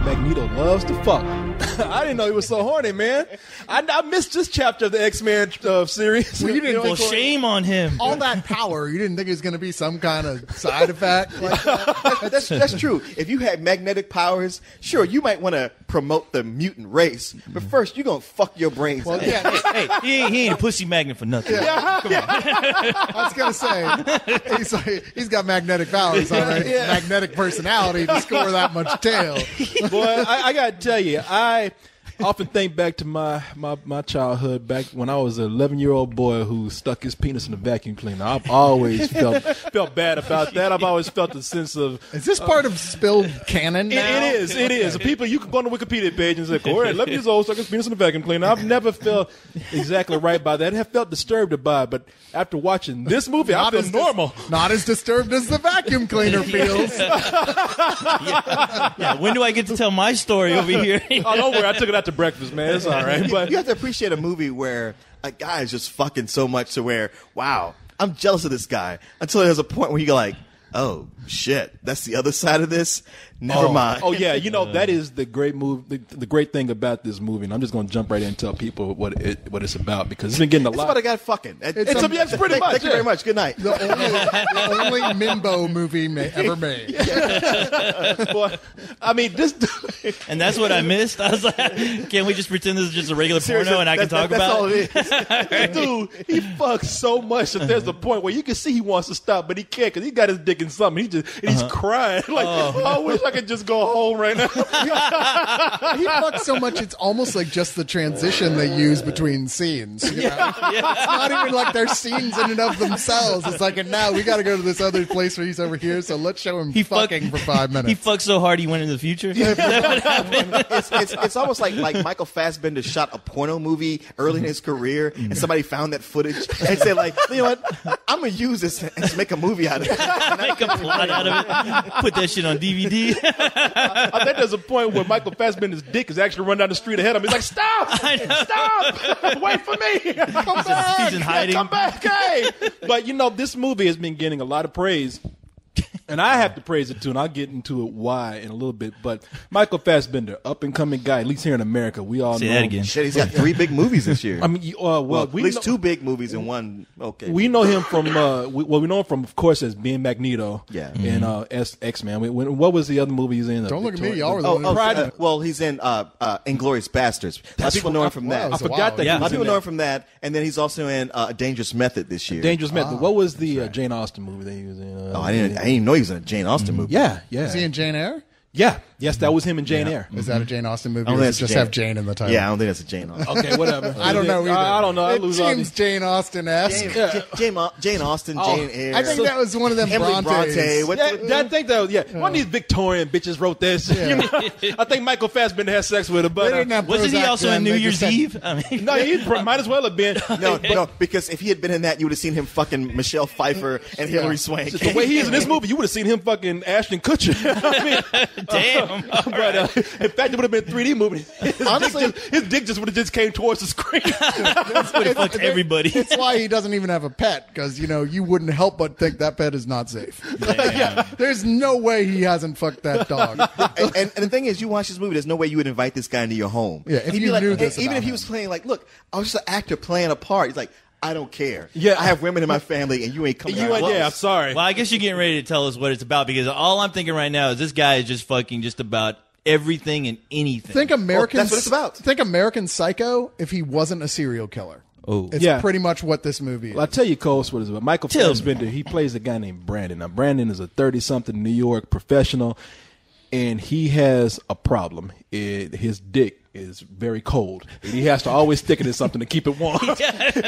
Magneto loves to fuck. I didn't know he was so horny, man. I missed this chapter of the X-Men series. Well, you didn't Well, shame on him. all that power. You didn't think it was going to be some kind of side effect like that? That's true. If you had magnetic powers, sure, you might want to promote the mutant race. But first, you're going to fuck your brains out. Yeah, Hey, he ain't a pussy magnet for nothing. I was going to say, he's got magnetic powers already. Magnetic personality to score that much tail. Boy, I got to tell you, I often think back to my childhood, back when I was an 11-year-old boy who stuck his penis in a vacuum cleaner. I've always felt bad about that. I've always felt a sense of... Is this part of spilled canon now? It is. People, you can go on the Wikipedia page and say, Corey, 11 years old, stuck his penis in a vacuum cleaner. I've never felt exactly right by that. I have felt disturbed by it, but after watching this movie, I feel normal. Not as disturbed as the vacuum cleaner feels. Yeah, when do I get to tell my story over here? Oh, don't worry. I took it out to breakfast, man. It's all right. But You have to appreciate a movie where a guy is just fucking so much to where, wow, I'm jealous of this guy. Until there's a point where you go like, oh, shit, that's the other side of this? Never mind. Oh, yeah. You know, that is the great move. The great thing about this movie, and I'm just going to jump right in and tell people what it's about, because it's been getting a It's lot. about a guy fucking. It's pretty much. Thank you very much. Good night. The only Mimbo movie ever made. Boy, I mean, this. And that's what I missed. I was like, can't we just pretend this is just a regular Seriously, porno and I can talk that's about all it? it is. Dude, he fucks so much that there's a point where you can see he wants to stop, but he can't because he got his dick in something. He's crying like, I wish I could just go home right now. He fucks so much, it's almost like just the transition they use between scenes. You know? It's not even like they're scenes in and of themselves. It's like, and now we got to go to this other place where he's over here, so let's show him fucking for 5 minutes. He fucked so hard he went into the future. It's almost like Michael Fassbender shot a porno movie early in his career, and somebody found that footage and said, like, you know what, I'm gonna use this and just make a movie out of it. Make a plot out of it. Put that shit on DVD. I think there's a point where Michael Fassbender's dick is actually run down the street ahead of him. He's like, stop! Stop! Wait for me! Come back! He's in hiding. Come back! Hey! But, you know, this movie has been getting a lot of praise. And I have to praise it too, and I'll get into it why in a little bit. But Michael Fassbender, up and coming guy, at least here in America, we all Say know that him. again. Shit, he's got 3 big movies this year. I mean, well, at least 2 big movies and 1. Okay, we know him from we know him from, of course, as being Magneto. Yeah. And X-Men. What was the other movie he's in? Don't look at me, y'all were the Oh, one well, he's in Inglourious Bastards. A lot of people know him from that. I forgot that. Yeah. He A lot was of people in know that. him from that, and then he's also in A Dangerous Method this year. Dangerous Method. What was the Jane Austen movie that he was in? I didn't even know he was in a Jane Austen movie. Yeah. Is he in Jane Eyre? Yeah. Yes, that was him in Jane Eyre. Is that a Jane Austen movie? I don't Or think does it that's just have Jane in the title? Yeah, I don't think that's a Jane Austen. Okay, whatever. I don't know either. I don't know. I It lose all seems these. Jane Austen-esque. Jane Austen, Jane Eyre. I think that was one of them Emily Brontes. Bronte. I think that one of these Victorian bitches wrote this. You know, I think Michael Fassbender had sex with her, They but didn't have Wasn't he Prozac also then, in New they Year's just had- Eve? I mean, no, he might as well have been. No, because if he had been in that, you would have seen him fucking Michelle Pfeiffer and Hilary Swank. The way he is in this movie, you would have seen him fucking Ashton Kutcher. I mean, damn. but in fact, it would have been a 3D movie. His dick just would have just came towards the screen. Would have fucked everybody. It's why he doesn't even have a pet, because, you know, you wouldn't help but think that pet is not safe. There's no way he hasn't fucked that dog. and the thing is, you watch this movie, there's no way you would invite this guy into your home. Yeah, if He'd be you like, knew this even about if he him. was playing like, look, I was just an actor playing a part. He's like, I don't care. Yeah. I have women in my family, and you ain't coming. You out ain't, yeah, I'm close. sorry. Well, I guess you're getting ready to tell us what it's about, because all I'm thinking right now is this guy is just fucking just about everything and anything. Think American. Well, that's what it's about. Think American Psycho if he wasn't a serial killer. Oh. It's Yeah. pretty much what this movie is. Well, I'll tell you, Cole, what it's about. Michael Tell me. Fassbender, he plays a guy named Brandon. Now, Brandon is a 30-something New York professional, and he has a problem. His dick is very cold, and he has to always stick it in something to keep it warm.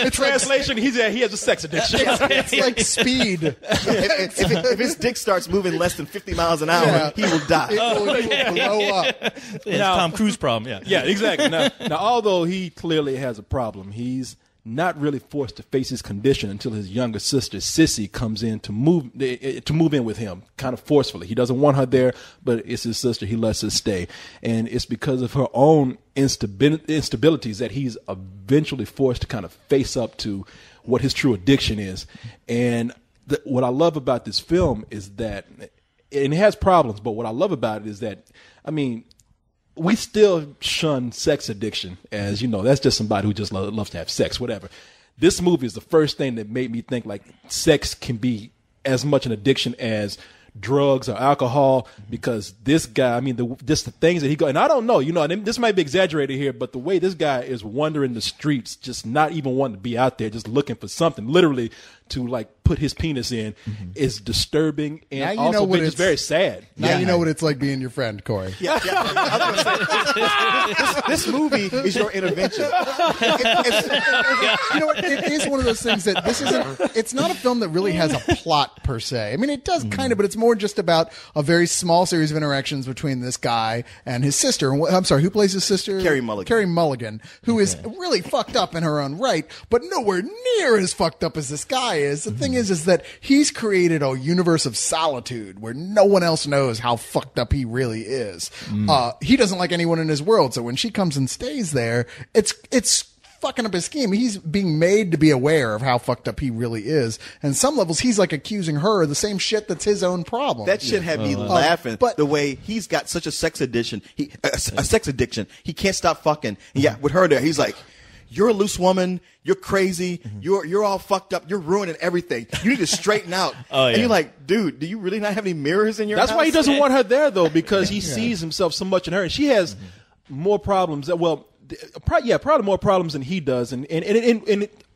Translation, he has a sex addiction. It's like Speed. If his dick starts moving less than 50 miles an hour, Yeah. he will die. It will blow up. It's Tom Cruise problem. Yeah. Yeah, exactly. Now, although he clearly has a problem, he's not really forced to face his condition until his younger sister Sissy comes in to move in with him, kind of forcefully. He doesn't want her there, but it's his sister. He lets her stay, and it's because of her own instabilities that he's eventually forced to kind of face up to what his true addiction is. And what I love about this film is that, and it has problems, but what I love about it is that, I mean, we still shun sex addiction as, that's just somebody who just loves to have sex, whatever. This movie is the first thing that made me think like sex can be as much an addiction as drugs or alcohol, because this guy, just the things that he and I don't know, and this might be exaggerated here, but the way this guy is wandering the streets, just not even wanting to be out there, just looking for something, literally to like put his penis in, is disturbing and also just very sad. Now you know what it's like being your friend, Corey. Yeah. This movie is your intervention. It is one of those things that it's not a film that really has a plot per se. I mean, it does kind of, but it's more just about a very small series of interactions between this guy and his sister. I'm sorry, who plays his sister? Carey Mulligan. Carey Mulligan, who is really fucked up in her own right, but nowhere near as fucked up as this guy is. The thing is that he's created a universe of solitude where no one else knows how fucked up he really is. He doesn't like anyone in his world, so when she comes and stays there, it's fucking up his scheme. He's being made to be aware of how fucked up he really is. And some levels, he's like accusing her of the same shit that's his own problem. That shit had me laughing. But the way he's got such a sex addiction, he can't stop fucking. And yeah, with her there, he's like, "You're a loose woman. You're crazy. You're all fucked up. You're ruining everything. You need to straighten out." And you're like, dude, do you really not have any mirrors in your house? That's why he doesn't want her there, though, because he sees himself so much in her, and she has more problems. Well, probably more problems than he does, and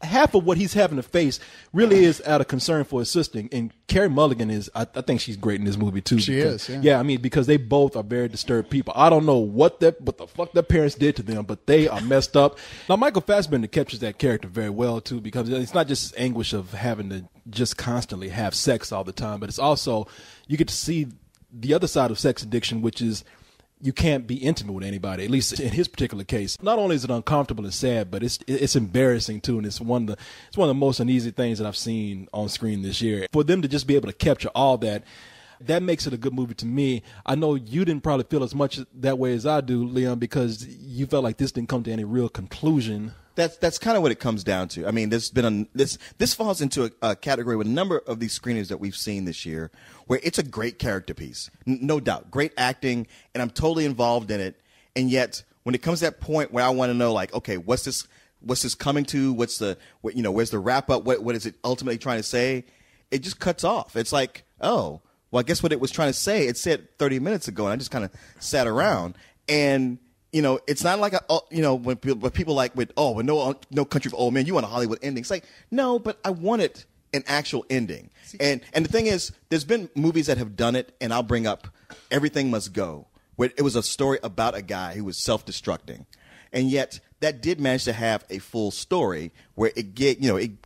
half of what he's having to face really is out of concern for his sister. And Carey Mulligan is, I think she's great in this movie too. She is, yeah. Yeah, because they both are very disturbed people. I don't know what the fuck their parents did to them, but they are messed up. Now, Michael Fassbender captures that character very well too, because it's not just anguish of having to just constantly have sex all the time, but it's also, you get to see the other side of sex addiction, which is, you can't be intimate with anybody, at least in his particular case. Not only is it uncomfortable and sad, but it's embarrassing too, and it's one of the most uneasy things that I've seen on screen this year. For them to just be able to capture all that makes it a good movie to me. I know you didn't probably feel as much that way as I do, Leon, because you felt like this didn't come to any real conclusion. That's kind of what it comes down to. I mean, there's been this falls into a category with a number of these screenings that we've seen this year, where it's a great character piece, no doubt, great acting, and I'm totally involved in it. And yet, when it comes to that point where I want to know, like, okay, what's this coming to? Where's the wrap up? What is it ultimately trying to say? It just cuts off. It's like, oh, well, I guess what it was trying to say, it said 30 minutes ago, and I just kind of sat around. And it's not like when people like with no Country for Old Men, you want a Hollywood ending. It's like, no, but I wanted an actual ending. And the thing is, there's been movies that have done it, and I'll bring up Everything Must Go, where it was a story about a guy who was self-destructing, and yet that did manage to have a full story where it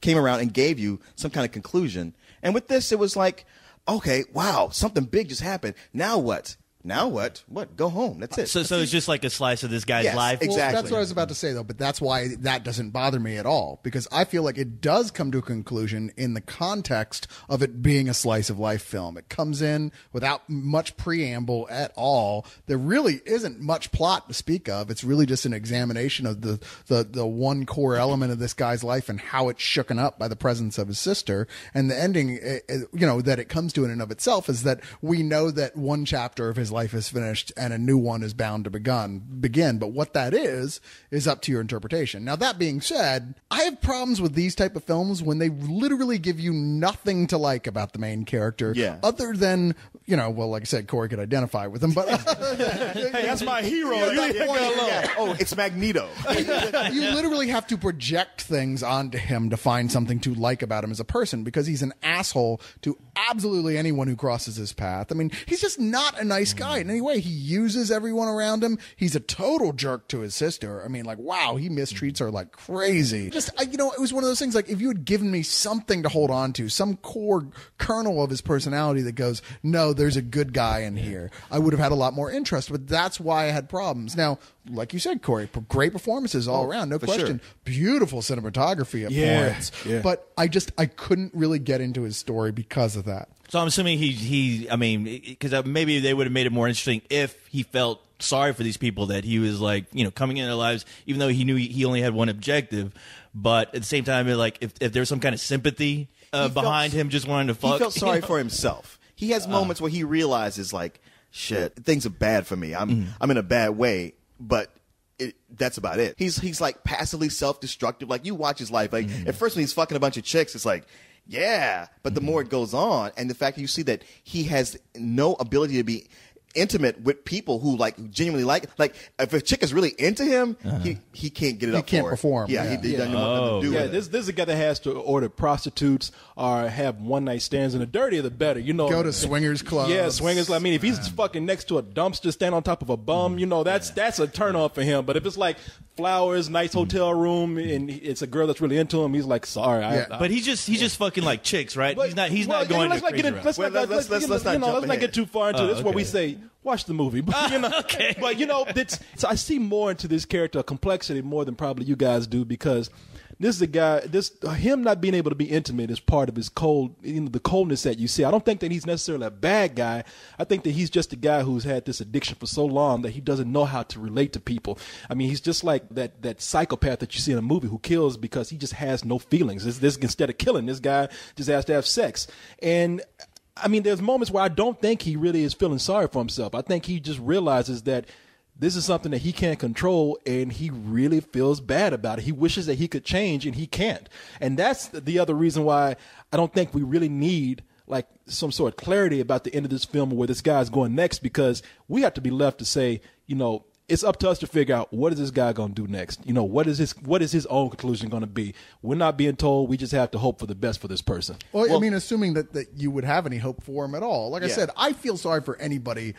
came around and gave you some kind of conclusion. And with this, it was like, okay, wow, something big just happened. Now what? Now what? What? Go home. That's it. So it's just like a slice of this guy's life. Exactly. Well, that's what I was about to say, though. But that's why that doesn't bother me at all, because I feel like it does come to a conclusion in the context of it being a slice of life film. It comes in without much preamble at all. There really isn't much plot to speak of. It's really just an examination of the one core element of this guy's life and how it's shooken up by the presence of his sister. And the ending, that it comes to in and of itself is that we know that one chapter of his life is finished and a new one is bound to begin. But what that is up to your interpretation. Now, that being said, I have problems with these type of films when they literally give you nothing to like about the main character, other than, like I said, Corey could identify with him, but hey, that's my hero. Oh, it's Magneto. You literally have to project things onto him to find something to like about him as a person, because he's an asshole to absolutely anyone who crosses his path. I mean, he's just not a nice guy in any way. He uses everyone around him. He's a total jerk to his sister. I mean, like, wow, he mistreats her like crazy. Just, it was one of those things, like, if you had given me something to hold on to, some core kernel of his personality that goes, no, there's a good guy in here, I would have had a lot more interest. But that's why I had problems. Now, like you said, Corey, great performances all around, no question. Sure. Beautiful cinematography at points. Yeah. But I couldn't really get into his story because of that. So I'm assuming because maybe they would have made it more interesting if he felt sorry for these people, that he was like, coming into their lives, even though he knew he only had one objective. But at the same time, like, if there's some kind of sympathy behind him just wanting to fuck. He felt sorry for himself. He has moments where he realizes, like, shit, things are bad for me. I'm in a bad way, but that's about it. He's like passively self-destructive. Like, you watch his life. Like, at first when he's fucking a bunch of chicks, it's like, yeah. But the more it goes on, and the fact that you see that he has no ability to be intimate with people who genuinely like if a chick is really into him, he can't get it up. He can't for perform. He doesn't know what to do. Yeah, with it. this is a guy that has to order prostitutes or have one night stands, and the dirtier the better. Go to swingers clubs. Yeah, swingers. I mean, if he's fucking next to a dumpster, stand on top of a bum, that's a turn off for him. But if it's like flowers, nice hotel room, and it's a girl that's really into him, he's like, sorry. But he's just fucking like chicks, right? But- He's well, not going let's to not get crazy in, route. let's not get too far into it. This is what we say. Watch the movie, but Okay. But so I see more into this character, complexity, more than probably you guys do, because this is a guy. Him not being able to be intimate is part of his cold, the coldness that you see. I don't think that he's necessarily a bad guy. I think that he's just a guy who's had this addiction for so long that he doesn't know how to relate to people. I mean, he's just like that psychopath that you see in a movie who kills because he just has no feelings. This instead of killing, this guy just has to have sex. And I mean, there's moments where I don't think he really is feeling sorry for himself. I think he just realizes that this is something that he can't control, and he really feels bad about it. He wishes that he could change, and he can't. And that's the other reason why I don't think we really need like some sort of clarity about the end of this film or where this guy's going next, because we have to be left to say, it's up to us to figure out what is this guy going to do next. What is his own conclusion going to be? We're not being told. We just have to hope for the best for this person. Well, I mean, assuming that you would have any hope for him at all. Like I said, I feel sorry for anybody